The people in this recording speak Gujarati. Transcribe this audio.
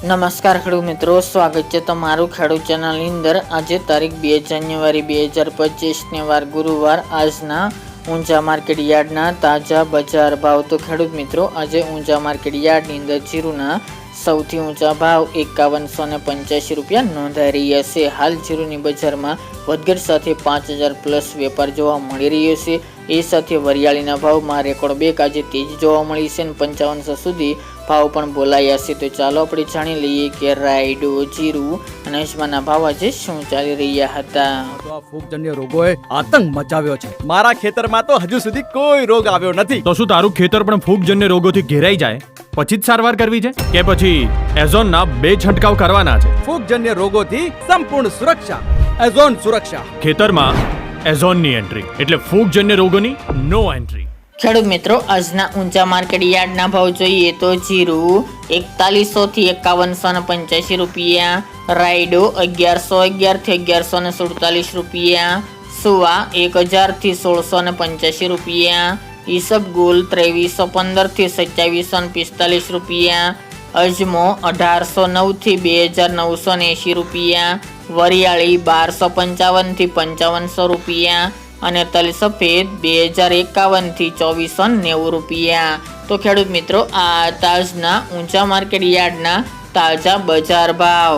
નમસ્કાર ખેડૂત મિત્રો, સ્વાગત છે તમારું ખેડૂત ચેનલની અંદર। આજે તારીખ 2 જાન્યુઆરી 2025 વાર ગુરુવાર। આજના ઊંઝા માર્કેટ યાર્ડના તાજા બજાર ભાવ। તો ખેડૂત મિત્રો, આજે ઊંઝા માર્કેટ યાર્ડની અંદર જીરુના સૌથી ઊંચા ભાવ 5185 રૂપિયા નોંધાઈ રહ્યા છે। હાલ જીરુની બજારમાં વધઘટ સાથે 5000 પ્લસ વેપાર જોવા મળી રહ્યો છે। એ સાથે વરિયાળીના ભાવમાં રેકોર્ડ બ્રેક આજે તેજી જોવા મળી છે અને 5500 સુધી ભાવ પણ બોલાયા છે। તો ચાલો આપણે જાણી લઈએ કે રાયડો, જીરું અને અજમાના ભાવ આજે શું ચાલી રહ્યા હતા। તો આ ફૂગજન્ય રોગોએ આતંક મચાવ્યો છે। મારા ખેતરમાં તો હજુ સુધી કોઈ રોગ આવ્યો નથી। તો શું તારું ખેતર પણ ફૂગજન્ય રોગોથી ઘેરાઈ જાય પછી જ સારવાર કરવી છે કે પછી એઝોનના 2 છંટકાવ કરવાના છે? ફૂગજન્ય રોગોથી સંપૂર્ણ સુરક્ષા, એઝોન સુરક્ષા। ખેતરમાં એઝોનની એન્ટ્રી એટલે ફૂગજન્ય રોગોની નો એન્ટ્રી। ખેડૂત મિત્રો, આજના ઊંચા માર્કેટ યાર્ડના ભાવ જોઈએ તો જીરું 4100 થી 5185 રૂપિયા, રાયડો 1111 થી 1147 રૂપિયા, સુવા 1000 થી 1685 રૂપિયા, ઈસબગુલ 2315 થી 2745 રૂપિયા, અજમો 1809 થી 2980 રૂપિયા, વરિયાળી 1255 થી 5500 રૂપિયા અને તલ સફેદ 2051 થી 2490 રૂપિયા। તો ખેડૂત મિત્રો, આ તાજના ઊંચા માર્કેટ યાર્ડના તાજા બજાર ભાવ।